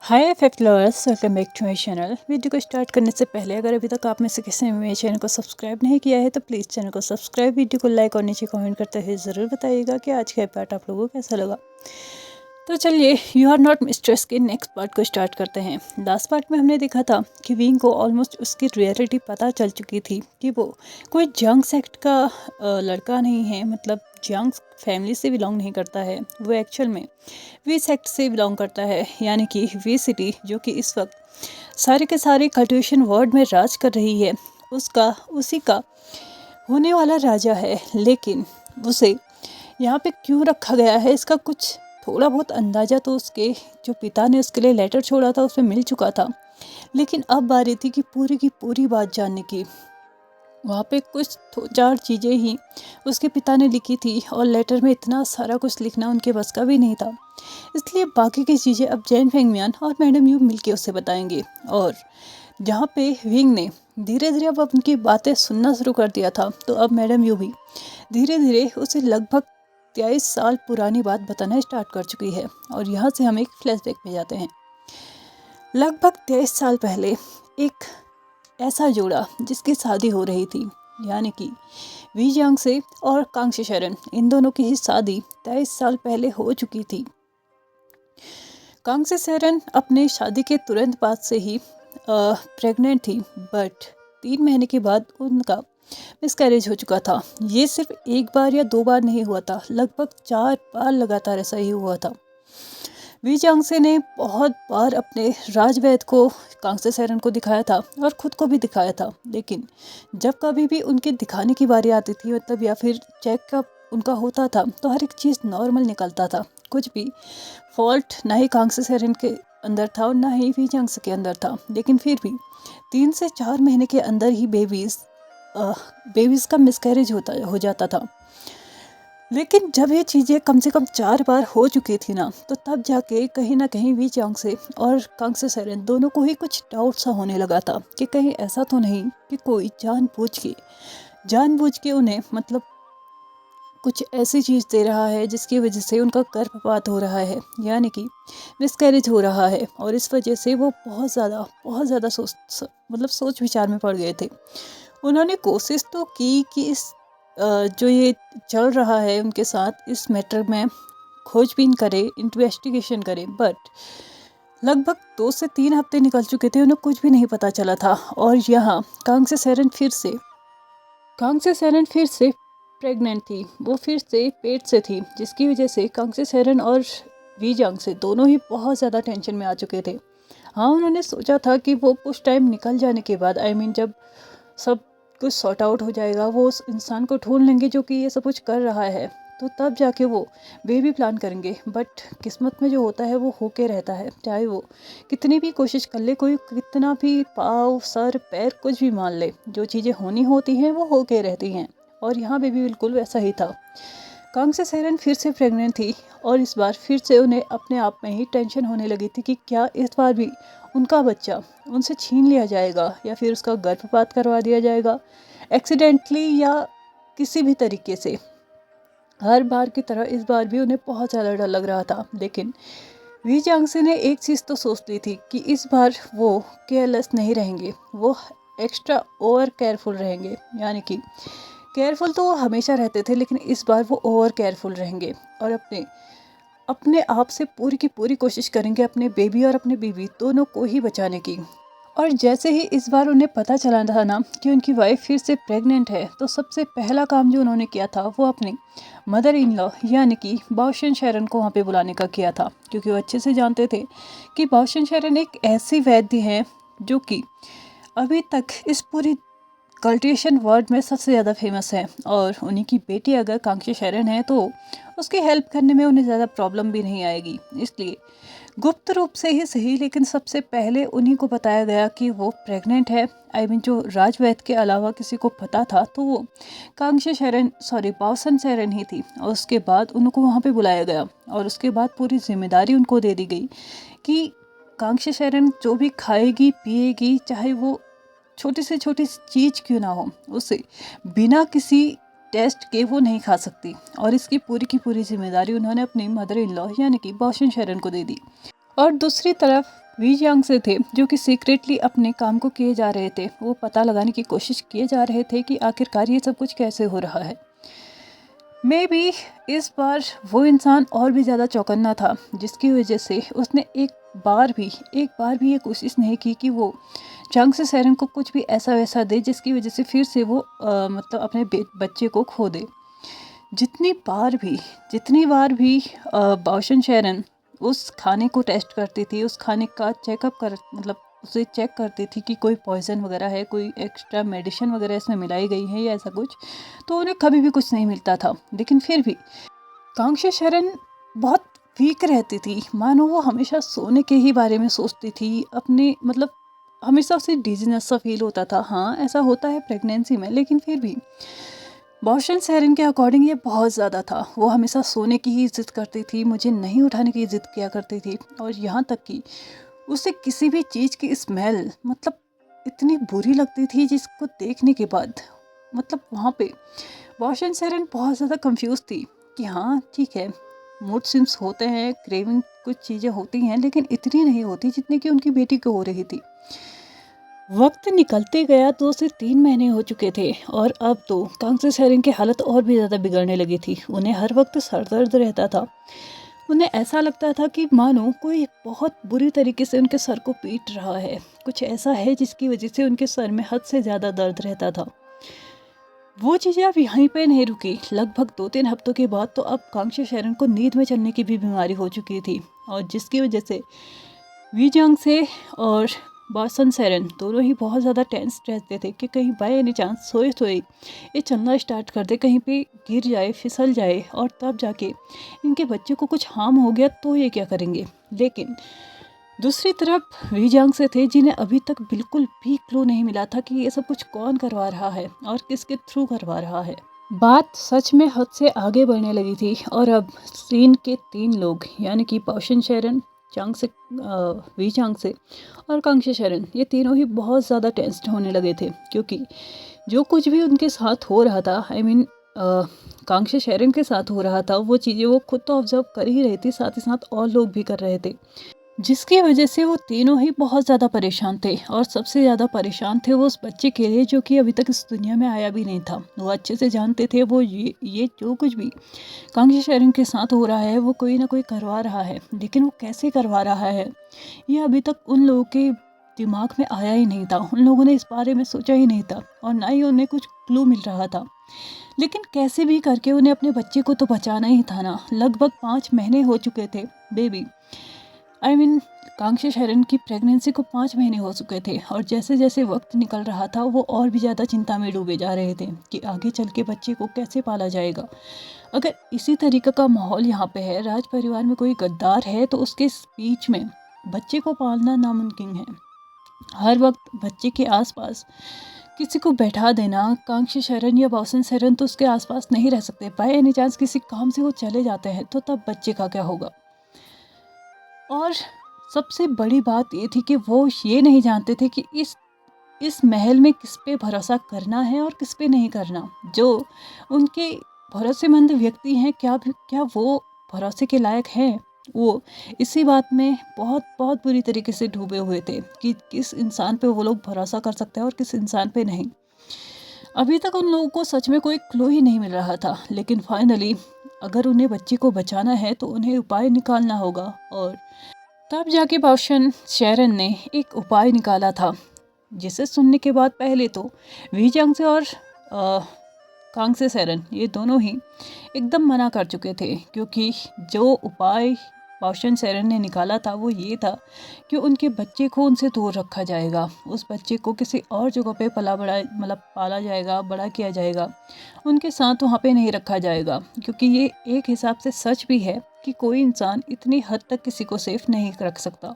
Hi FF lovers, welcome back to my channel. Video को start करने से पहले अगर अभी तक आप में से किसी ने मेरे चैनल को सब्सक्राइब नहीं किया है तो प्लीज़ चैनल को सब्सक्राइब, वीडियो को लाइक और नीचे कमेंट करते हुए ज़रूर बताइएगा कि आज का पार्ट आप लोगों को कैसा लगा। तो चलिए, यू आर नॉट मिस्ट्रेस के नेक्स्ट पार्ट को स्टार्ट करते हैं। लास्ट पार्ट में हमने देखा था कि विंग को ऑलमोस्ट उसकी रियलिटी पता चल चुकी थी कि वो कोई जंग सेक्ट का लड़का नहीं है, मतलब जंग फैमिली से बिलोंग नहीं करता है। वो एक्चुअल में वी सेक्ट से बिलोंग करता है, यानी कि वी सिटी, जो कि इस वक्त सारे के सारे कल्टिवेशन वर्ल्ड में राज कर रही है। उसी का होने वाला राजा है। लेकिन उसे यहाँ पे क्यों रखा गया है, इसका कुछ थोड़ा बहुत अंदाज़ा तो उसके जो पिता ने उसके लिए लेटर छोड़ा था उसमें मिल चुका था। लेकिन अब बारी थी कि पूरी की पूरी बात जानने की। वहाँ पे कुछ चार चीज़ें ही उसके पिता ने लिखी थी और लेटर में इतना सारा कुछ लिखना उनके बस का भी नहीं था। इसलिए बाकी की चीज़ें अब जैन फेंगमियान और मैडम यू मिलके उसे बताएंगे। और जहाँ पे विंग ने धीरे धीरे अब उनकी बातें सुनना शुरू कर दिया था, तो अब मैडम यू भी धीरे धीरे उसे लगभग 23 साल पुरानी बात बताना स्टार्ट कर चुकी है। और यहाँ से हम एक फ्लैशबैक में जाते हैं। लगभग 23 साल पहले एक ऐसा जोड़ा जिसकी शादी हो रही थी, यानी कि वी जियांग से और कांगशी शरण, इन दोनों की ही शादी 23 साल पहले हो चुकी थी। कांगशी शरण अपने शादी के तुरंत बाद से ही प्रेग्नेंट थी, बट 3 महीने के बाद उनका मिसकैरेज हो चुका था। ये सिर्फ एक बार या 2 बार नहीं हुआ था, लगभग 4 बार लगातार ऐसा ही हुआ था। वी जियांगसे ने बहुत बार अपने राजवैद को कांगशी शरण को दिखाया था और खुद को भी दिखाया था, लेकिन जब कभी भी उनके दिखाने की बारी आती थी, मतलब या फिर चेकअप उनका होता था, तो हर एक चीज़ नॉर्मल निकलता था। कुछ भी फॉल्ट ना ही कांगशी शरण के अंदर था और ना ही वी जियांगसे के अंदर था। लेकिन फिर भी 3 से 4 महीने के अंदर ही बेबीज़ का मिसकैरेज हो जाता था। लेकिन जब ये चीज़ें कम से कम 4 बार हो चुकी थी ना, तो तब जाके कहीं ना कहीं वी जियांगसे और कांगशी शरण दोनों को ही कुछ डाउट सा होने लगा था कि कहीं ऐसा तो नहीं कि कोई जानबूझ के उन्हें, मतलब कुछ ऐसी चीज़ दे रहा है जिसकी वजह से उनका गर्भपात हो रहा है, यानी कि मिसकैरेज हो रहा है। और इस वजह से वो बहुत ज़्यादा सोच विचार में पड़ गए थे। उन्होंने कोशिश तो की कि इस जो ये चल रहा है उनके साथ, इस मैटर में खोजबीन करे, इन्वेस्टिगेशन करे, बट लगभग 2 से 3 हफ्ते निकल चुके थे, उन्हें कुछ भी नहीं पता चला था। और यहाँ कांगशी शरण फिर से प्रेग्नेंट थी। वो फिर से पेट से थी, जिसकी वजह से कांगशी शरण और वी जियांगसे दोनों ही बहुत ज़्यादा टेंशन में आ चुके थे। हाँ, उन्होंने सोचा था कि वो कुछ टाइम निकल जाने के बाद, जब सब कुछ सॉर्ट आउट हो जाएगा, वो उस इंसान को ढूंढ लेंगे जो कि ये सब कुछ कर रहा है, तो तब जाके वो बेबी प्लान करेंगे। बट किस्मत में जो होता है वो होके रहता है, चाहे वो कितनी भी कोशिश कर ले, कोई कितना भी पाँव सर पैर कुछ भी मान ले, जो चीज़ें होनी होती हैं वो होके रहती हैं। और यहाँ बेबी बिल्कुल वैसा ही था। कांगशी शरण फिर से प्रेग्नेंट थी और इस बार फिर से उन्हें अपने आप में ही टेंशन होने लगी थी कि क्या इस बार भी उनका बच्चा उनसे छीन लिया जाएगा या फिर उसका गर्भपात करवा दिया जाएगा एक्सीडेंटली या किसी भी तरीके से। हर बार की तरह इस बार भी उन्हें बहुत ज़्यादा डर लग रहा था। लेकिन वी जियांगसे ने एक चीज़ तो सोच ली थी कि इस बार वो केयरलेस नहीं रहेंगे, वो एक्स्ट्रा ओवर केयरफुल रहेंगे। यानी कि केयरफुल तो वो हमेशा रहते थे, लेकिन इस बार वो ओवर केयरफुल रहेंगे और अपने आप से पूरी की पूरी कोशिश करेंगे अपने बेबी और अपने बीवी दोनों को ही बचाने की। और जैसे ही इस बार उन्हें पता चला था ना कि उनकी वाइफ फिर से प्रेग्नेंट है, तो सबसे पहला काम जो उन्होंने किया था वो अपनी मदर इन लॉ यानी कि बाओशन शरण को वहाँ पे बुलाने का किया था, क्योंकि वो अच्छे से जानते थे कि बाओशन शरण एक ऐसी वैद्य है जो कि अभी तक इस पूरी कल्टिवेशन वर्ल्ड में सबसे ज़्यादा फेमस है। और उन्हीं की बेटी अगर कांगशी शरण है तो उसकी हेल्प करने में उन्हें ज़्यादा प्रॉब्लम भी नहीं आएगी। इसलिए गुप्त रूप से ही सही, लेकिन सबसे पहले उन्हीं को बताया गया कि वो प्रेग्नेंट है। जो राजवैद के अलावा किसी को पता था तो वो बाओशन शरण ही थी। और उसके बाद उनको वहाँ पे बुलाया गया और उसके बाद पूरी जिम्मेदारी उनको दे दी गई कि कांगशी शरण जो भी खाएगी पिएगी, चाहे वो छोटी से छोटी चीज़ क्यों ना हो, उसे बिना किसी टेस्ट के वो नहीं खा सकती। और इसकी पूरी की पूरी जिम्मेदारी उन्होंने अपनी मदर इन लॉ यानी कि बाओशन शरण को दे दी। और दूसरी तरफ वी जियांग से थे, जो कि सीक्रेटली अपने काम को किए जा रहे थे। वो पता लगाने की कोशिश किए जा रहे थे कि आखिरकार ये सब कुछ कैसे हो रहा है। मे बी इस बार वो इंसान और भी ज़्यादा चौकन्ना था, जिसकी वजह से उसने एक बार भी ये कोशिश नहीं की कि वो चांग से सैरन को कुछ भी ऐसा वैसा दे जिसकी वजह से फिर से वो मतलब अपने बच्चे को खो दे। जितनी बार भी बाओशन शैरन उस खाने को टेस्ट करती थी, उस खाने का मतलब उसे चेक करती थी कि कोई पॉइजन वगैरह है, कोई एक्स्ट्रा मेडिसिन वगैरह इसमें मिलाई गई है या ऐसा कुछ, तो उन्हें कभी भी कुछ नहीं मिलता था। लेकिन फिर भी कांगशे शैरन बहुत वीक रहती थी, मानो वो हमेशा सोने के ही बारे में सोचती थी। अपने मतलब हमेशा उसे डिजीनेस सा फील होता था। हाँ, ऐसा होता है प्रेगनेंसी में, लेकिन फिर भी बाओशन शैरन के अकॉर्डिंग ये बहुत ज़्यादा था। वो हमेशा सोने की ही जिद करती थी, मुझे नहीं उठाने की जिद किया करती थी। और यहाँ तक कि उसे किसी भी चीज़ की स्मेल मतलब इतनी बुरी लगती थी, जिसको देखने के बाद मतलब वहाँ पे बाओशन शैरन बहुत ज़्यादा कंफ्यूज थी कि हाँ ठीक है, मूड स्विंग्स होते हैं, क्रेविंग कुछ चीज़ें होती हैं, लेकिन इतनी नहीं होती जितनी कि उनकी बेटी को हो रही थी। वक्त निकलते गया, 2 से 3 महीने हो चुके थे और अब तो कांगसे शैरन की हालत और भी ज़्यादा बिगड़ने लगी थी। उन्हें हर वक्त सर दर्द रहता था। उन्हें ऐसा लगता था कि मानो कोई बहुत बुरी तरीके से उनके सर को पीट रहा है। कुछ ऐसा है जिसकी वजह से उनके सर में हद से ज़्यादा दर्द रहता था। वो चीज़ें अब यहीं पे नहीं रुकी। लगभग 2-3 हफ्तों के बाद तो अब कांगशे शैरन को नींद में चलने की भी बीमारी हो चुकी थी, और जिसकी वजह से वी जियांग से और बासन शैरन दोनों ही बहुत ज़्यादा टेंस रहते थे कि कहीं बाय एनी चांस सोए सोए ये चलना स्टार्ट कर दे, कहीं पे गिर जाए, फिसल जाए, और तब जाके इनके बच्चे को कुछ हार्म हो गया तो ये क्या करेंगे। लेकिन दूसरी तरफ वी जियांग से थे, जिन्हें अभी तक बिल्कुल भी क्लू नहीं मिला था कि ये सब कुछ कौन करवा रहा है और किसके थ्रू करवा रहा है। बात सच में हद से आगे बढ़ने लगी थी, और अब सीन के 3 लोग यानी कि बाओशन शैरन, वी चांग से और कांगशे शैरन, ये तीनों ही बहुत ज़्यादा टेंस्ड होने लगे थे, क्योंकि जो कुछ भी उनके साथ हो रहा था, आई मीन कांगशे शैरन के साथ हो रहा था, वो चीज़ें वो खुद तो ऑब्जर्व कर ही रही थी, साथ ही साथ और लोग भी कर रहे थे, जिसकी वजह से वो तीनों ही बहुत ज़्यादा परेशान थे। और सबसे ज़्यादा परेशान थे वो उस बच्चे के लिए, जो कि अभी तक इस दुनिया में आया भी नहीं था। वो अच्छे से जानते थे वो ये जो कुछ भी कांगशे शैरन के साथ हो रहा है वो कोई ना कोई करवा रहा है, लेकिन वो कैसे करवा रहा है ये अभी तक उन लोगों के दिमाग में आया ही नहीं था। उन लोगों ने इस बारे में सोचा ही नहीं था, और ना ही उन्हें कुछ क्लू मिल रहा था। लेकिन कैसे भी करके उन्हें अपने बच्चे को तो बचाना ही था ना। लगभग 5 महीने हो चुके थे बेबी, आई मीन कांगशे शैरन की प्रेगनेंसी को 5 महीने हो चुके थे, और जैसे जैसे वक्त निकल रहा था वो और भी ज़्यादा चिंता में डूबे जा रहे थे कि आगे चल के बच्चे को कैसे पाला जाएगा। अगर इसी तरीके का माहौल यहाँ पे है, राज परिवार में कोई गद्दार है, तो उसके स्पीच में बच्चे को पालना नामुमकिन है। हर वक्त बच्चे के आसपास किसी को बैठा देना, कांगशे शैरन या बाओसन शैरन तो उसके आसपास नहीं रह सकते। बाय एनी चांस किसी काम से वो चले जाते हैं तो तब बच्चे का क्या होगा। और सबसे बड़ी बात ये थी कि वो ये नहीं जानते थे कि इस महल में किस पे भरोसा करना है और किस पे नहीं करना। जो उनके भरोसेमंद व्यक्ति हैं, क्या वो भरोसे के लायक हैं। वो इसी बात में बहुत बहुत बुरी तरीके से डूबे हुए थे कि किस इंसान पे वो लोग भरोसा कर सकते हैं और किस इंसान पे नहीं। अभी तक उन लोगों को सच में कोई क्लू ही नहीं मिल रहा था, लेकिन फाइनली अगर उन्हें बच्चे को बचाना है तो उन्हें उपाय निकालना होगा। और तब जाके बाओशन शैरन ने एक उपाय निकाला था, जिसे सुनने के बाद पहले तो वी जियांग और कांगशे शैरन ये दोनों ही एकदम मना कर चुके थे, क्योंकि जो उपाय बाओशन शैरन ने निकाला था वो ये था कि उनके बच्चे को उनसे दूर रखा जाएगा। उस बच्चे को किसी और जगह पे पाला जाएगा, बड़ा किया जाएगा, उनके साथ वहाँ पे नहीं रखा जाएगा। क्योंकि ये एक हिसाब से सच भी है कि कोई इंसान इतनी हद तक किसी को सेफ नहीं रख सकता।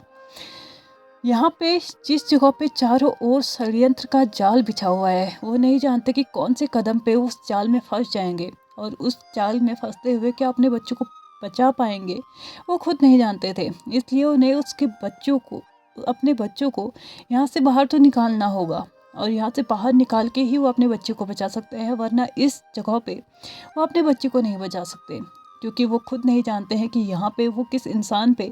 यहाँ पे जिस जगह पे चारों ओर षड्यंत्र का जाल बिछा हुआ है, वो नहीं जानते कि कौन से कदम पे उस जाल में फंस जाएंगे, और उस जाल में फंसते हुए क्या अपने बच्चों को बचा पाएंगे, वो खुद नहीं जानते थे। इसलिए उन्हें अपने बच्चों को यहाँ से बाहर तो निकालना होगा, और यहाँ से बाहर निकाल के ही वो अपने बच्चे को बचा सकते हैं, वरना इस जगह पे वो अपने बच्चे को नहीं बचा सकते। क्योंकि वो खुद नहीं जानते हैं कि यहाँ पे वो किस इंसान पे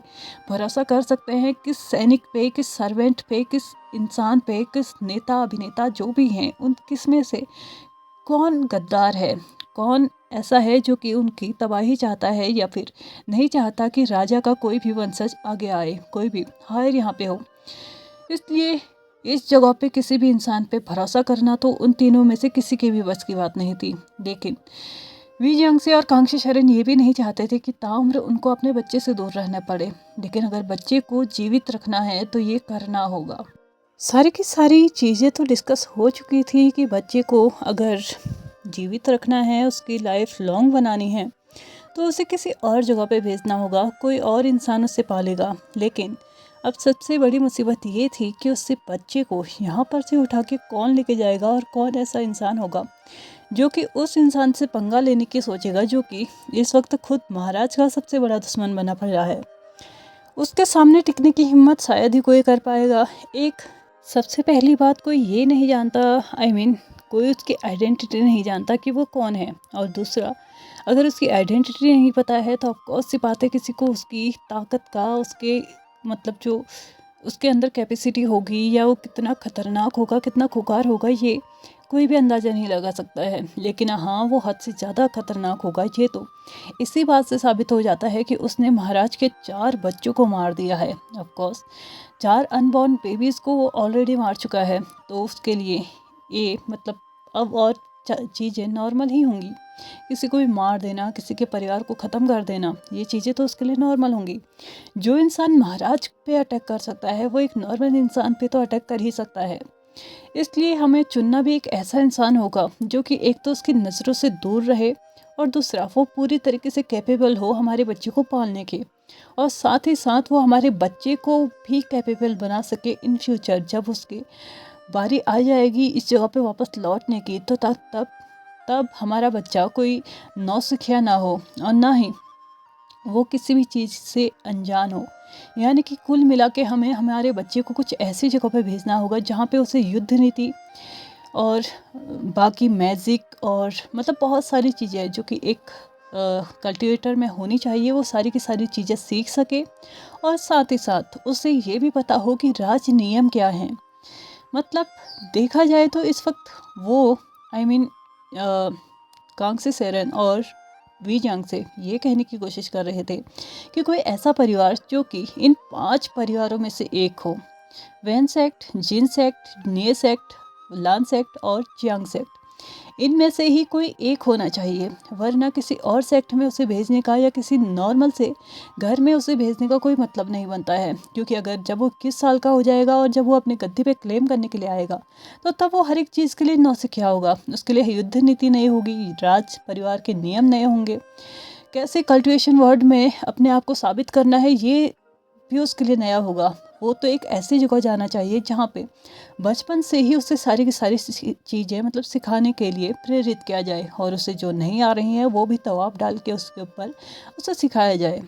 भरोसा कर सकते हैं, किस सैनिक पे, किस सर्वेंट पे, किस इंसान पे, किस नेता अभिनेता जो भी हैं, उन किस में से कौन गद्दार है, कौन ऐसा है जो कि उनकी तबाही चाहता है या फिर नहीं चाहता कि राजा का कोई भी वंशज आगे आए, कोई भी हायर यहाँ पे हो। इसलिए इस जगह पे किसी भी इंसान पे भरोसा करना तो उन तीनों में से किसी के भी बस की बात नहीं थी। लेकिन वी जियांगसे और कांगशी शरण ये भी नहीं चाहते थे कि ताउम्र उनको अपने बच्चे से दूर रहना पड़े, लेकिन अगर बच्चे को जीवित रखना है तो ये करना होगा। सारी की सारी चीज़ें तो डिस्कस हो चुकी थी कि बच्चे को अगर जीवित रखना है, उसकी लाइफ लॉन्ग बनानी है, तो उसे किसी और जगह पे भेजना होगा, कोई और इंसान उसे पालेगा। लेकिन अब सबसे बड़ी मुसीबत ये थी कि उससे बच्चे को यहाँ पर से उठा के कौन लेके जाएगा और कौन ऐसा इंसान होगा जो कि उस इंसान से पंगा लेने की सोचेगा, जो कि इस वक्त खुद महाराज का सबसे बड़ा दुश्मन बना पड़ा है। उसके सामने टिकने की हिम्मत शायद ही कोई कर पाएगा। एक सबसे पहली बात, कोई ये नहीं जानता, कोई उसकी आइडेंटिटी नहीं जानता कि वो कौन है। और दूसरा, अगर उसकी आइडेंटिटी नहीं पता है तो ऑफकोर्स सी बात है, किसी को उसकी ताकत का, उसके मतलब जो उसके अंदर कैपेसिटी होगी या वो कितना खतरनाक होगा, कितना खुकार होगा, ये कोई भी अंदाज़ा नहीं लगा सकता है। लेकिन हाँ, वो हद से ज़्यादा खतरनाक होगा, ये तो इसी बात से साबित हो जाता है कि उसने महाराज के 4 बच्चों को मार दिया है। ऑफकोर्स 4 अनबॉर्न बेबीज़ को वो ऑलरेडी मार चुका है, तो उसके लिए ये मतलब अब और चीज़ें नॉर्मल ही होंगी। किसी को भी मार देना, किसी के परिवार को ख़त्म कर देना, ये चीज़ें तो उसके लिए नॉर्मल होंगी। जो इंसान महाराज पे अटैक कर सकता है वो एक नॉर्मल इंसान पे तो अटैक कर ही सकता है। इसलिए हमें चुनना भी एक ऐसा इंसान होगा जो कि एक तो उसकी नज़रों से दूर रहे और दूसरा वो पूरी तरीके से कैपेबल हो हमारे बच्चे को पालने के, और साथ ही साथ वो हमारे बच्चे को भी कैपेबल बना सके इन फ्यूचर। जब उसकी बारी आ जाएगी इस जगह पे वापस लौटने की, तो तब हमारा बच्चा कोई नौसिखिया ना हो और ना ही वो किसी भी चीज़ से अनजान हो। यानी कि कुल मिला के हमें हमारे बच्चे को कुछ ऐसी जगह पे भेजना होगा जहाँ पे उसे युद्ध नीति और बाकी मैजिक और मतलब बहुत सारी चीज़ें जो कि एक कल्टिवेटर में होनी चाहिए, वो सारी की सारी चीज़ें सीख सके। और साथ ही साथ उसे ये भी पता हो कि राज नियम क्या हैं। मतलब देखा जाए तो इस वक्त वो कांगसे सेरन और वी जियांगसे ये कहने की कोशिश कर रहे थे कि कोई ऐसा परिवार जो कि इन 5 परिवारों में से एक हो। वैन सेक्ट, जिन सेक्ट, निये सेक्ट, लान सेक्ट और जियांग सेक्ट, इनमें से ही कोई एक होना चाहिए, वरना किसी और सेक्ट में उसे भेजने का या किसी नॉर्मल से घर में उसे भेजने का कोई मतलब नहीं बनता है। क्योंकि अगर जब वो 21 साल का हो जाएगा और जब वो अपने गद्दी पे क्लेम करने के लिए आएगा, तो तब वो हर एक चीज़ के लिए नौसिखिया होगा। उसके लिए युद्ध नीति नई होगी, राज परिवार के नियम नए होंगे, कैसे कल्टिवेशन वर्ड में अपने आप को साबित करना है ये भी उसके लिए नया होगा। वो तो एक ऐसी जगह जाना चाहिए जहाँ पे बचपन से ही उसे सारी की सारी चीज़ें मतलब सिखाने के लिए प्रेरित किया जाए, और उसे जो नहीं आ रही हैं वो भी तवाब डाल के उसके ऊपर उसे सिखाया जाए।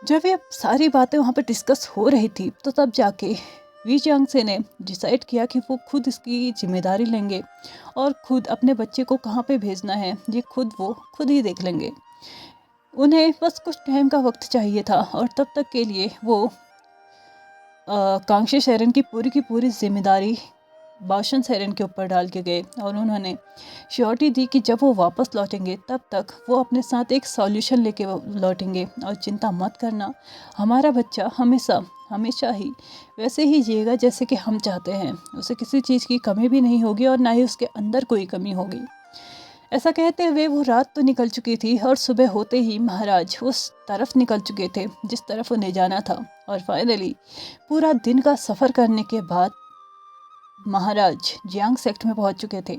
जब ये सारी बातें वहाँ पे डिस्कस हो रही थी, तो तब जाके वी जियांगसे ने डिसाइड किया कि वो खुद इसकी जिम्मेदारी लेंगे और खुद अपने बच्चे को कहाँ पे भेजना है ये वो खुद ही देख लेंगे। उन्हें बस कुछ टाइम का वक्त चाहिए था, और तब तक के लिए वो कांगशी शरण की पूरी जिम्मेदारी बाशन सेरन के ऊपर डाल के गए। और उन्होंने श्योरिटी दी कि जब वो वापस लौटेंगे तब तक वो अपने साथ एक सॉल्यूशन लेके लौटेंगे, और चिंता मत करना, हमारा बच्चा हमेशा ही वैसे ही जिएगा जैसे कि हम चाहते हैं। उसे किसी चीज़ की कमी भी नहीं होगी और ना ही उसके अंदर कोई कमी होगी। ऐसा कहते हुए वो रात तो निकल चुकी थी और सुबह होते ही महाराज उस तरफ निकल चुके थे जिस तरफ उन्हें जाना था। और फाइनली पूरा दिन का सफ़र करने के बाद महाराज जियांग सेक्ट में पहुंच चुके थे।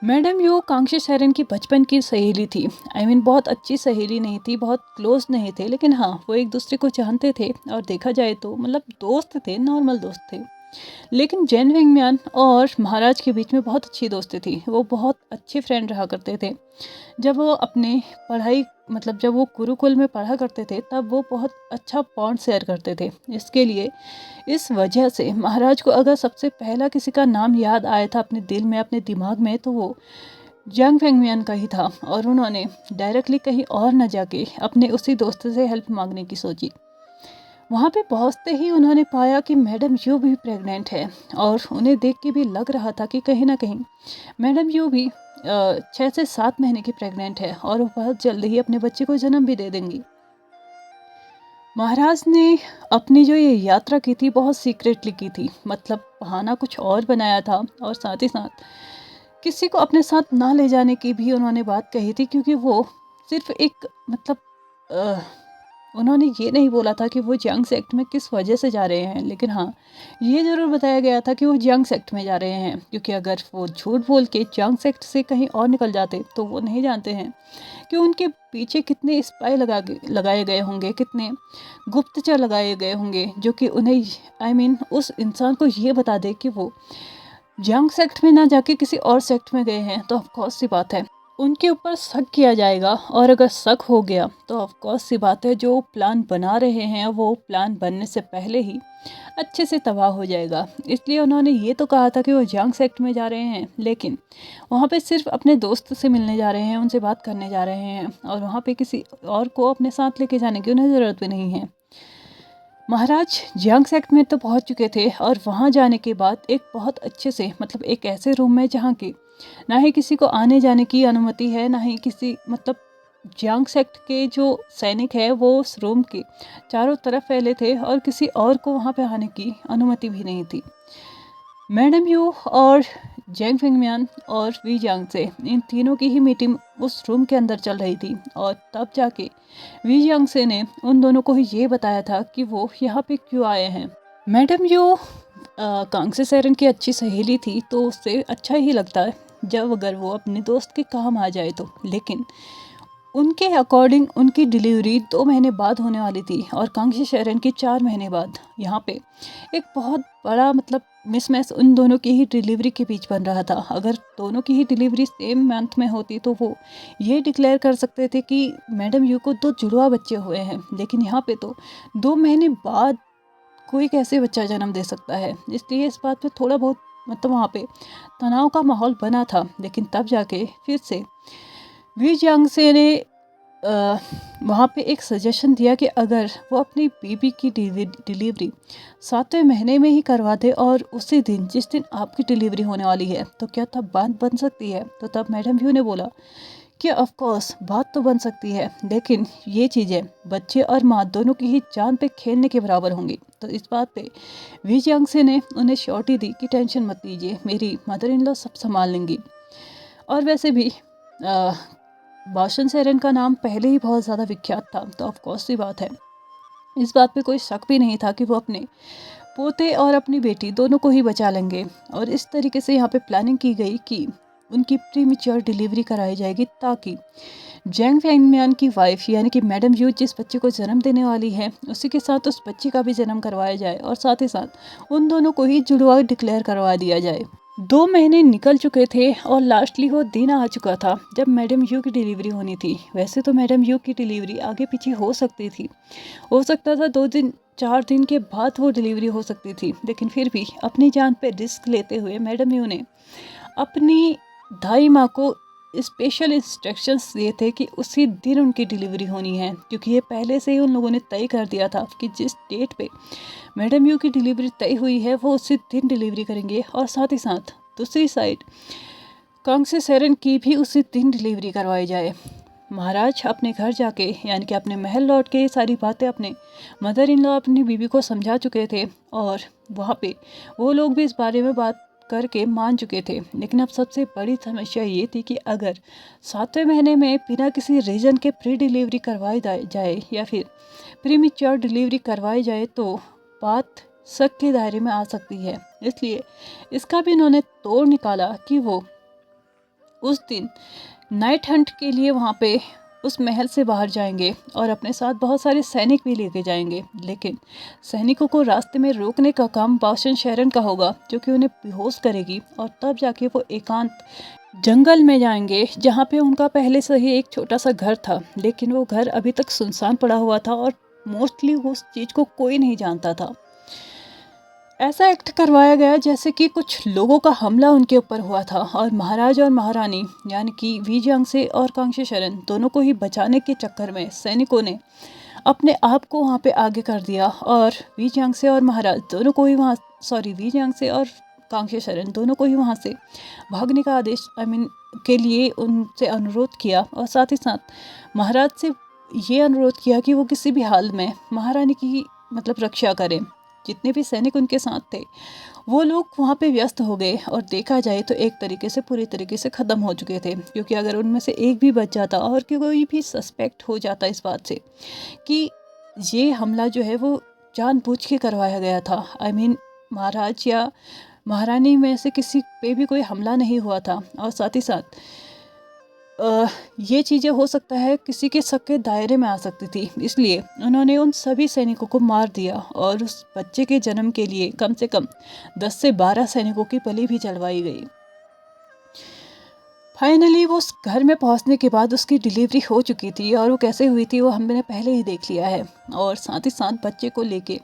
मैडम यो कांगशी सेरन की बचपन की सहेली थी। बहुत अच्छी सहेली नहीं थी, बहुत क्लोज नहीं थे, लेकिन हाँ वो एक दूसरे को जानते थे और देखा जाए तो मतलब दोस्त थे, नॉर्मल दोस्त थे। लेकिन जैन विंगम्यान और महाराज के बीच में बहुत अच्छी दोस्ती थी, वो बहुत अच्छे फ्रेंड रहा करते थे। जब वो अपने पढ़ाई जब वो गुरुकुल में पढ़ा करते थे तब वो बहुत अच्छा बॉन्ड शेयर करते थे। इसके लिए इस वजह से महाराज को अगर सबसे पहला किसी का नाम याद आया था अपने दिल में, अपने दिमाग में, तो वो जंग फेंगमियन का ही था और उन्होंने डायरेक्टली कहीं और न जाके अपने उसी दोस्त से हेल्प मांगने की सोची। वहाँ पे पहुँचते ही उन्होंने पाया कि मैडम यू भी प्रेग्नेंट है और उन्हें देख के भी लग रहा था कि कहीं ना कहीं मैडम यू भी 6 से 7 महीने की प्रेग्नेंट है और वो बहुत जल्द ही अपने बच्चे को जन्म भी दे देंगी। महाराज ने अपनी जो ये यात्रा की थी बहुत सीक्रेटली की थी, मतलब बहाना कुछ और बनाया था और साथ ही साथ किसी को अपने साथ ना ले जाने की भी उन्होंने बात कही थी, क्योंकि वो सिर्फ एक मतलब अ, उन्होंने ये नहीं बोला था कि वो जंग सेक्ट में किस वजह से जा रहे हैं, लेकिन हाँ ये ज़रूर बताया गया था कि वो जंग सेक्ट में जा रहे हैं, क्योंकि अगर वो झूठ बोल के जंग सेक्ट से कहीं और निकल जाते तो वो नहीं जानते हैं कि उनके पीछे कितने स्पाई लगाए गए होंगे, कितने गुप्तचर लगाए गए होंगे, जो कि उन्हें उस इंसान को ये बता दे कि वो जंग सेक्ट में ना जाके किसी और सेक्ट में गए हैं, तो ऑफकोर्स सी बात है उनके ऊपर शक किया जाएगा। और अगर शक हो गया तो ऑफकोर्स सी बात है जो प्लान बना रहे हैं वो प्लान बनने से पहले ही अच्छे से तबाह हो जाएगा। इसलिए उन्होंने ये तो कहा था कि वो जंग सेक्ट में जा रहे हैं, लेकिन वहाँ पे सिर्फ अपने दोस्त से मिलने जा रहे हैं, उनसे बात करने जा रहे हैं और वहाँ पे किसी और को अपने साथ लेके जाने की उन्हें ज़रूरत भी नहीं है। महाराज जंग सेक्ट में तो पहुंच चुके थे और वहां जाने के बाद एक बहुत अच्छे से मतलब एक ऐसे रूम में जहाँ की ना ही किसी को आने जाने की अनुमति है, ना ही किसी मतलब जंग सेक्ट के जो सैनिक है वो उस रूम के चारों तरफ फैले थे और किसी और को वहाँ पे आने की अनुमति भी नहीं थी। मैडम यू और जेंग फिंगमियान और वी जांग से इन तीनों की ही मीटिंग उस रूम के अंदर चल रही थी और तब जाके वी जांग से ने उन दोनों को ही ये बताया था कि वो यहाँ पे क्यों आए हैं। मैडम यू कांगसे सेरन की अच्छी सहेली थी तो उससे अच्छा ही लगता है जब अगर वो अपने दोस्त के काम आ जाए तो, लेकिन उनके अकॉर्डिंग उनकी डिलीवरी 2 महीने बाद होने वाली थी और कांगशी शरण की 4 महीने बाद। यहाँ पे एक बहुत बड़ा मतलब मिसमैच उन दोनों की ही डिलीवरी के बीच बन रहा था। अगर दोनों की ही डिलीवरी सेम मंथ में होती तो वो ये डिक्लेयर कर सकते थे कि मैडम यू को 2 जुड़वा बच्चे हुए हैं, लेकिन यहाँ पे तो 2 महीने बाद कोई कैसे बच्चा जन्म दे सकता है। इसलिए इस बात पे थोड़ा बहुत मतलब वहाँ पे तनाव का माहौल बना था। लेकिन तब जाके फिर से वी जियांगसे ने वहाँ पे एक सजेशन दिया कि अगर वो अपनी बेबी की डिलीवरी 7वें महीने में ही करवा दे और उसी दिन जिस दिन आपकी डिलीवरी होने वाली है तो क्या तब बात बन सकती है। तो तब मैडम यू ने बोला कि ऑफ कोर्स बात तो बन सकती है, लेकिन ये चीज़ें बच्चे और माँ दोनों की ही जान पे खेलने के बराबर होंगी। तो इस बात पे वी जियांगसे ने उन्हें श्योरिटी दी कि टेंशन मत लीजिए, मेरी मदर इन लॉ सब संभाल लेंगी। और वैसे भी बाशन सेरन का नाम पहले ही बहुत ज़्यादा विख्यात था, तो ऑफकोर्स सी बात है इस बात पे कोई शक भी नहीं था कि वो अपने पोते और अपनी बेटी दोनों को ही बचा लेंगे। और इस तरीके से यहाँ पे प्लानिंग की गई कि उनकी प्रीमेच्योर डिलीवरी कराई जाएगी ताकि जेंग फैंगमियान की वाइफ यानी कि मैडम यू जिस बच्चे को जन्म देने वाली है उसी के साथ उस बच्चे का भी जन्म करवाया जाए और साथ ही साथ उन दोनों को ही जुड़वा डिक्लेयर करवा दिया जाए। 2 महीने निकल चुके थे और लास्टली वो दिन आ चुका था जब मैडम यू की डिलीवरी होनी थी। वैसे तो मैडम यू की डिलीवरी आगे पीछे हो सकती थी, हो सकता था 2 दिन 4 दिन के बाद वो डिलीवरी हो सकती थी, लेकिन फिर भी अपनी जान पे रिस्क लेते हुए मैडम यू ने अपनी दाई माँ को स्पेशल इंस्ट्रक्शंस दिए थे कि उसी दिन उनकी डिलीवरी होनी है, क्योंकि ये पहले से ही उन लोगों ने तय कर दिया था कि जिस डेट पे मैडम यू की डिलीवरी तय हुई है वो उसी दिन डिलीवरी करेंगे। और साथ ही साथ दूसरी साइड कांगसे सेरन की भी उसी दिन डिलीवरी करवाई जाए। महाराज अपने घर जाके यानी कि अपने महल लौट के ये सारी बातें अपने मदर इन लॉ अपनी बीवी को समझा चुके थे और वहाँ पे वो लोग भी इस बारे में बात करके मान चुके थे। लेकिन अब सबसे बड़ी समस्या ये थी कि अगर 7वें महीने में बिना किसी रीज़न के प्री डिलीवरी करवाई जाए या फिर प्रीमेच्योर डिलीवरी करवाई जाए तो बात शक के दायरे में आ सकती है। इसलिए इसका भी इन्होंने तोड़ निकाला कि वो उस दिन नाइट हंट के लिए वहाँ पे उस महल से बाहर जाएंगे और अपने साथ बहुत सारे सैनिक भी लेके जाएंगे, लेकिन सैनिकों को रास्ते में रोकने का काम बाशन शेरन का होगा जो कि उन्हें बेहोश करेगी। और तब जाके वो एकांत जंगल में जाएंगे जहाँ पे उनका पहले से ही एक छोटा सा घर था, लेकिन वो घर अभी तक सुनसान पड़ा हुआ था और मोस्टली उस चीज़ को कोई नहीं जानता था। ऐसा एक्ट करवाया गया जैसे कि कुछ लोगों का हमला उनके ऊपर हुआ था और महाराज और महारानी यानी कि वी जियांगसे और कांग्से शरण दोनों को ही बचाने के चक्कर में सैनिकों ने अपने आप को वहाँ पे आगे कर दिया और वी जियांगसे और महाराज दोनों को ही वी जियांगसे और कांग्से शरण दोनों को ही वहाँ से भागने का आदेश के लिए उनसे अनुरोध किया और साथ ही साथ महाराज से ये अनुरोध किया कि वो किसी भी हाल में महारानी की रक्षा करें। जितने भी सैनिक उनके साथ थे वो लोग वहाँ पे व्यस्त हो गए और देखा जाए तो एक तरीके से पूरी तरीके से ख़त्म हो चुके थे, क्योंकि अगर उनमें से एक भी बच जाता और कि कोई भी सस्पेक्ट हो जाता इस बात से कि ये हमला जो है वो जानबूझ के करवाया गया था, महाराज या महारानी में से किसी पे भी कोई हमला नहीं हुआ था और साथ ही साथ ये चीज़ें हो सकता है किसी के शक के दायरे में आ सकती थी, इसलिए उन्होंने उन सभी सैनिकों को मार दिया और उस बच्चे के जन्म के लिए कम से कम 10 से 12 सैनिकों की बलि भी चढ़वाई गई। फाइनली वो उस घर में पहुंचने के बाद उसकी डिलीवरी हो चुकी थी और वो कैसे हुई थी वो हमने पहले ही देख लिया है और साथ ही साथ बच्चे को लेके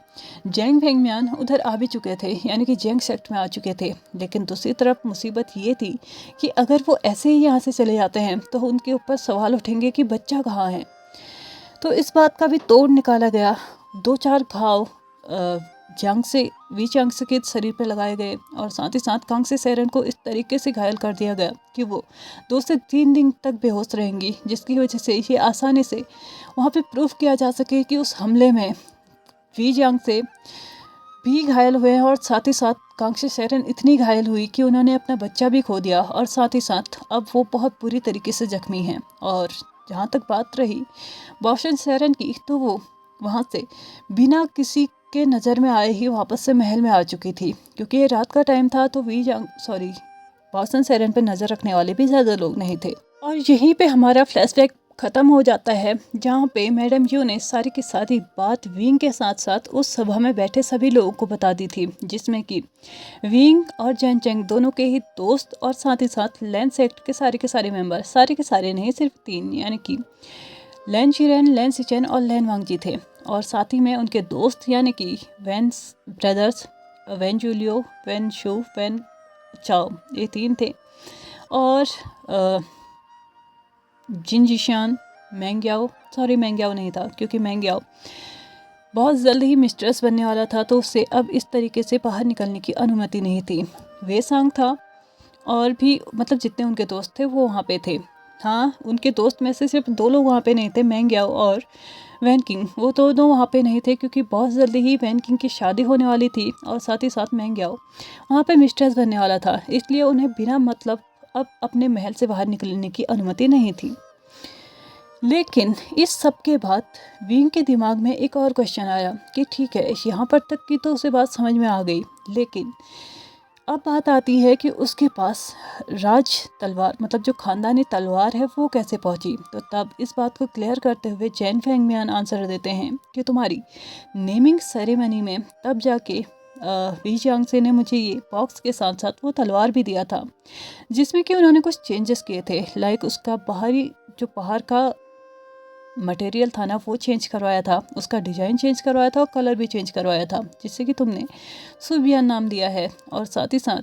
जेंग फेंगमियान उधर आ भी चुके थे, यानी कि जेंग सेक्ट में आ चुके थे। लेकिन दूसरी तरफ मुसीबत ये थी कि अगर वो ऐसे ही यहाँ से चले जाते हैं तो उनके ऊपर सवाल उठेंगे कि बच्चा कहाँ है। तो इस बात का भी तोड़ निकाला गया। 2-4 घाव वी जियांगसे के शरीर पर लगाए गए और साथ ही साथ कांग्से शरण को इस तरीके से घायल कर दिया गया कि वो 2 से 3 दिन तक बेहोश रहेंगी, जिसकी वजह से ये आसानी से वहाँ पे प्रूफ किया जा सके कि उस हमले में वी जियांगसे भी घायल हुए हैं और साथ ही साथ कांग्से शरण इतनी घायल हुई कि उन्होंने अपना बच्चा भी खो दिया और साथ ही साथ अब वो बहुत बुरी तरीके से जख्मी हैं। और जहाँ तक बात रही बाओशन शरण की, तो वो वहाँ से बिना किसी के नज़र में आए ही वापस से महल में आ चुकी थी, क्योंकि ये रात का टाइम था तो बाओशन शरण पर नज़र रखने वाले भी ज़्यादा लोग नहीं थे। और यहीं पे हमारा फ्लैशबैक ख़त्म हो जाता है, जहाँ पे मैडम यू ने सारी की सारी बात विंग के साथ साथ उस सभा में बैठे सभी लोगों को बता दी थी, जिसमें कि विंग और जैन चेंग दोनों के ही दोस्त और साथ ही साथ लैन सेक्ट के सारे मेंबर, सारे के सारे नहीं सिर्फ 3, यानी कि लैन शिरेन, लैन सिचेन और लैन वांगजी थे और साथ ही में उनके दोस्त यानी कि वैन ब्रदर्स, वैन जूलियो, वैन शू, वैन चाओ, ये 3 थे। और जिनजिशान, मैंग्याओ नहीं था, क्योंकि मैंग्याओ बहुत जल्द ही मिस्ट्रेस बनने वाला था तो उसे अब इस तरीके से बाहर निकलने की अनुमति नहीं थी। वे सांग था और भी जितने उनके दोस्त थे वो वहाँ पे थे। हाँ, उनके दोस्त में से सिर्फ 2 लोग वहाँ पे नहीं थे, मैंग्याओ और वैन किंग, वो दोनों वहाँ पे नहीं थे क्योंकि बहुत जल्दी ही वैन किंग की शादी होने वाली थी और साथ ही साथ मैंग्याओ वहाँ पे मिस्ट्रेस बनने वाला था, इसलिए उन्हें बिना अब अपने महल से बाहर निकलने की अनुमति नहीं थी। लेकिन इस सब के बाद विंग के दिमाग में एक और क्वेश्चन आया कि ठीक है, यहाँ पर तक की तो उसे बात समझ में आ गई, लेकिन अब बात आती है कि उसके पास राज तलवार जो खानदानी तलवार है वो कैसे पहुंची। तो तब इस बात को क्लियर करते हुए जेन फेंगमियान आंसर देते हैं कि तुम्हारी नेमिंग सेरेमनी में तब जाके वी जियांगसे ने मुझे ये बॉक्स के साथ साथ वो तलवार भी दिया था, जिसमें कि उन्होंने कुछ चेंजेस किए थे, लाइक उसका बाहरी जो बाहर का मटेरियल था ना वो चेंज करवाया था, उसका डिज़ाइन चेंज करवाया था और कलर भी चेंज करवाया था, जिससे कि तुमने सुबियान नाम दिया है। और साथ ही साथ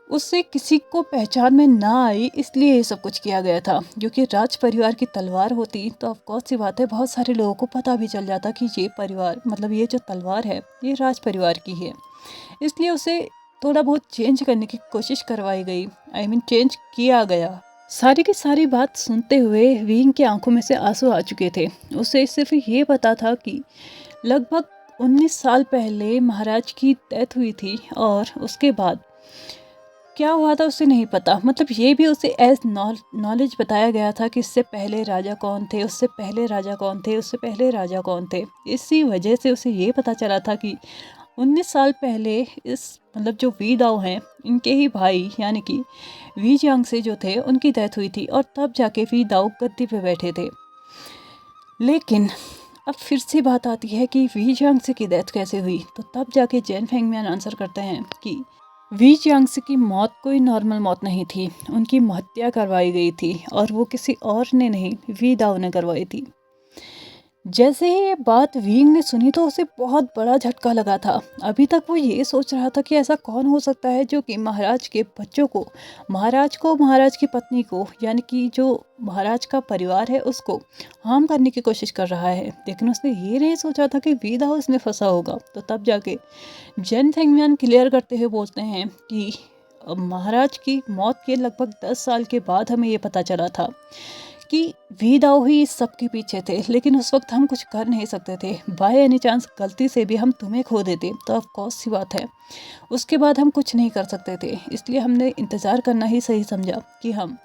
उससे किसी को पहचान में ना आई, इसलिए ये सब कुछ किया गया था, क्योंकि राज परिवार की तलवार होती तो ऑफकोर्स सी बात है बहुत सारे लोगों को पता भी चल जाता कि ये परिवार ये जो तलवार है ये राज परिवार की है, इसलिए उसे थोड़ा बहुत चेंज करने की कोशिश करवाई गई, चेंज किया गया। सारी की सारी बात सुनते हुए विंग की आंखों में से आंसू आ चुके थे। उसे सिर्फ ये पता था कि लगभग 19 साल पहले महाराज की डेथ हुई थी और उसके बाद क्या हुआ था उसे नहीं पता, ये भी उसे एज नॉलेज बताया गया था कि इससे पहले राजा कौन थे, उससे पहले राजा कौन थे, उससे पहले राजा कौन थे। इसी वजह से उसे ये पता चला था कि 19 साल पहले इस जो वी दाओ हैं इनके ही भाई यानी कि वी जियांगसे जो थे उनकी डेथ हुई थी और तब जाके वी दाओ गद्दी पे बैठे थे। लेकिन अब फिर से बात आती है कि वी जियांगसे की डेथ कैसे हुई। तो तब जाके जेन फेंगमियान आंसर करते हैं कि वी जियांगसे की मौत कोई नॉर्मल मौत नहीं थी, उनकी हत्या करवाई गई थी और वो किसी और ने नहीं वी दाओ ने करवाई थी। जैसे ही ये बात वींग ने सुनी तो उसे बहुत बड़ा झटका लगा था। अभी तक वो ये सोच रहा था कि ऐसा कौन हो सकता है जो कि महाराज के बच्चों को, महाराज की पत्नी को, यानी कि जो महाराज का परिवार है उसको हार्म करने की कोशिश कर रहा है। लेकिन उसने ये नहीं सोचा था कि वी दाओ इसमें फंसा होगा। तो तब जाके जेन फेंगमियान क्लियर करते हुए बोलते हैं कि महाराज की मौत के लगभग 10 साल के बाद हमें ये पता चला था कि वी दाओ ही इस सब के पीछे थे, लेकिन उस वक्त हम कुछ कर नहीं सकते थे। बाय एनी चांस गलती से भी हम तुम्हें खो देते तो ऑफ कोर्स सी बात है, उसके बाद हम कुछ नहीं कर सकते थे। इसलिए हमने इंतज़ार करना ही सही समझा कि हम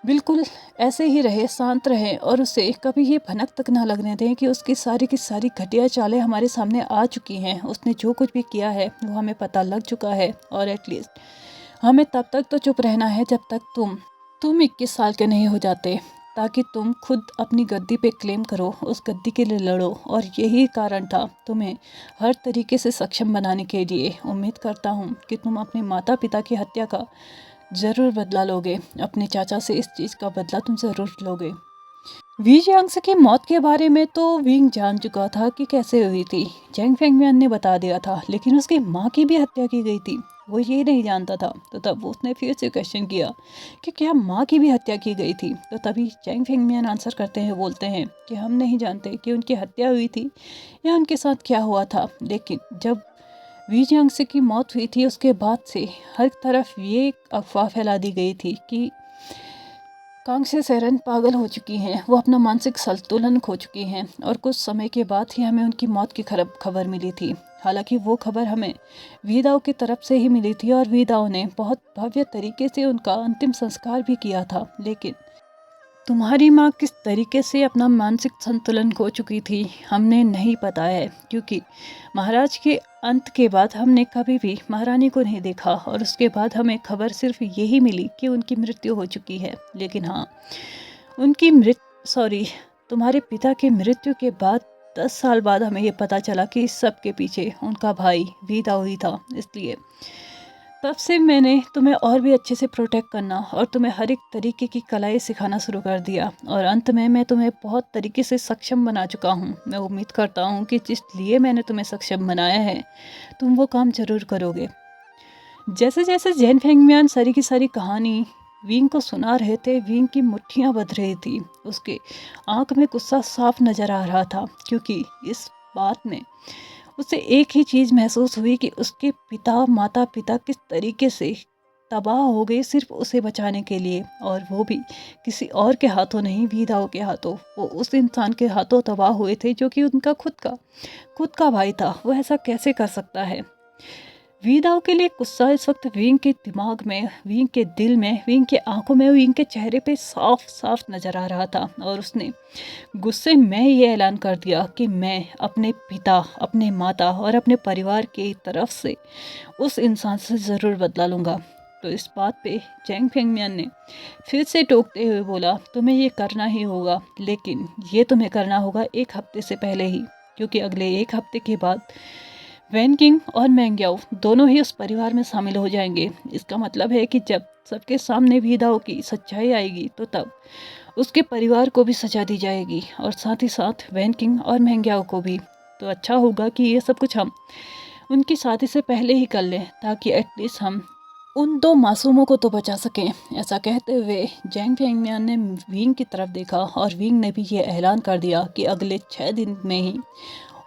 बिल्कुल ऐसे ही रहे, शांत रहे और उसे कभी ये भनक तक ना लगने दें कि उसकी सारी की सारी घटिया चालें हमारे सामने आ चुकी हैं। उसने जो कुछ भी किया है वो हमें पता लग चुका है और एटलीस्ट हमें तब तक तो चुप रहना है जब तक तुम 21 साल के नहीं हो जाते, ताकि तुम खुद अपनी गद्दी पे क्लेम करो, उस गद्दी के लिए लड़ो। और यही कारण था तुम्हें हर तरीके से सक्षम बनाने के लिए। उम्मीद करता हूँ कि तुम अपने माता पिता की हत्या का ज़रूर बदला लोगे, अपने चाचा से इस चीज़ का बदला तुम ज़रूर लोगे। वी जियांग की मौत के बारे में तो विंग जान चुका था कि कैसे हुई थी। जेंग फेंगमियान ने बता दिया था, लेकिन उसकी माँ की भी हत्या की गई थी, वो ये नहीं जानता था। तो तब उसने फिर से क्वेश्चन किया कि क्या माँ की भी हत्या की गई थी। तो तभी जेंग फेंगमियान आंसर करते हैं, बोलते हैं कि हम नहीं जानते कि उनकी हत्या हुई थी या उनके साथ क्या हुआ था। लेकिन जब वी जियांग की मौत हुई थी उसके बाद से हर तरफ ये अफवाह फैला दी गई थी कि कांगसे सेरन पागल हो चुकी हैं, वो अपना मानसिक संतुलन खो चुकी हैं। और कुछ समय के बाद ही हमें उनकी मौत की खबर मिली थी। हालांकि वो खबर हमें वी दाओ की तरफ से ही मिली थी और वी दाओ ने बहुत भव्य तरीके से उनका अंतिम संस्कार भी किया था। लेकिन तुम्हारी माँ किस तरीके से अपना मानसिक संतुलन खो चुकी थी हमने नहीं पता है, क्योंकि महाराज के अंत के बाद हमने कभी भी महारानी को नहीं देखा और उसके बाद हमें खबर सिर्फ यही मिली कि उनकी मृत्यु हो चुकी है। लेकिन हाँ, तुम्हारे पिता की मृत्यु के बाद 10 साल बाद हमें ये पता चला कि इस सब के पीछे उनका भाई वी दाओ ही था। इसलिए तब से मैंने तुम्हें और भी अच्छे से प्रोटेक्ट करना और तुम्हें हर एक तरीके की कलाएं सिखाना शुरू कर दिया और अंत में मैं तुम्हें बहुत तरीके से सक्षम बना चुका हूँ। मैं उम्मीद करता हूँ कि जिस लिए मैंने तुम्हें सक्षम बनाया है तुम वो काम जरूर करोगे। जैसे जैसे जेन फेंगमियान सारी की सारी कहानी विंग को सुना रहे थे, विंग की मुट्ठियाँ बंध रही थी। उसके आंख में गुस्सा साफ नजर आ रहा था, क्योंकि इस बात में उसे एक ही चीज़ महसूस हुई कि उसके माता पिता किस तरीके से तबाह हो गए सिर्फ उसे बचाने के लिए, और वो भी किसी और के हाथों नहीं, वी दाओ के हाथों। वो उस इंसान के हाथों तबाह हुए थे जो कि उनका खुद का भाई था। वो ऐसा कैसे कर सकता है। वी दाओ के लिए गुस्सा इस वक्त विंग के दिमाग में, विंग के दिल में, विंग के आंखों में, विंग के चेहरे पे साफ साफ नजर आ रहा था। और उसने गुस्से में ये ऐलान कर दिया कि मैं अपने पिता, अपने माता और अपने परिवार की तरफ से उस इंसान से ज़रूर बदला लूँगा। तो इस बात पे जेंग फेंगमियान ने फिर से टोकते हुए बोला, तुम्हें ये करना ही होगा, लेकिन ये तुम्हें करना होगा 1 हफ्ते से पहले ही, क्योंकि अगले 1 हफ्ते के बाद वैन किंग और मैंग्याओ दोनों ही उस परिवार में शामिल हो जाएंगे। इसका मतलब है कि जब सबके सामने वी दाओ की सच्चाई आएगी तो तब उसके परिवार को भी सजा दी जाएगी और साथ ही साथ वैन किंग और मैंग्याओ को भी। तो अच्छा होगा कि ये सब कुछ हम उनकी शादी से पहले ही कर लें, ताकि एटलीस्ट हम उन 2 मासूमों को तो बचा सकें। ऐसा कहते हुए जेंग फेंगमियान ने विंग की तरफ देखा और विंग ने भी ये ऐलान कर दिया कि अगले 6 दिन में ही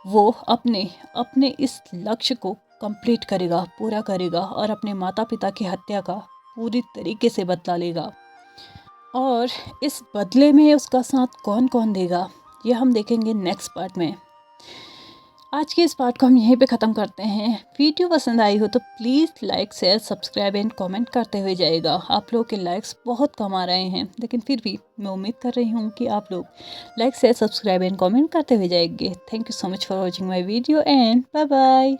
वो अपने इस लक्ष्य को कंप्लीट करेगा, पूरा करेगा और अपने माता पिता की हत्या का पूरी तरीके से बदला लेगा। और इस बदले में उसका साथ कौन कौन देगा ये हम देखेंगे नेक्स्ट पार्ट में। आज के इस पार्ट को हम यहीं पे ख़त्म करते हैं। वीडियो पसंद आई हो तो please like share subscribe and comment करते हुए जाएगा। आप लोग के लाइक्स बहुत कम आ रहे हैं, लेकिन फिर भी मैं उम्मीद कर रही हूँ कि आप लोग like share subscribe and comment करते हुए जाएंगे। Thank you so much for watching my video and bye bye.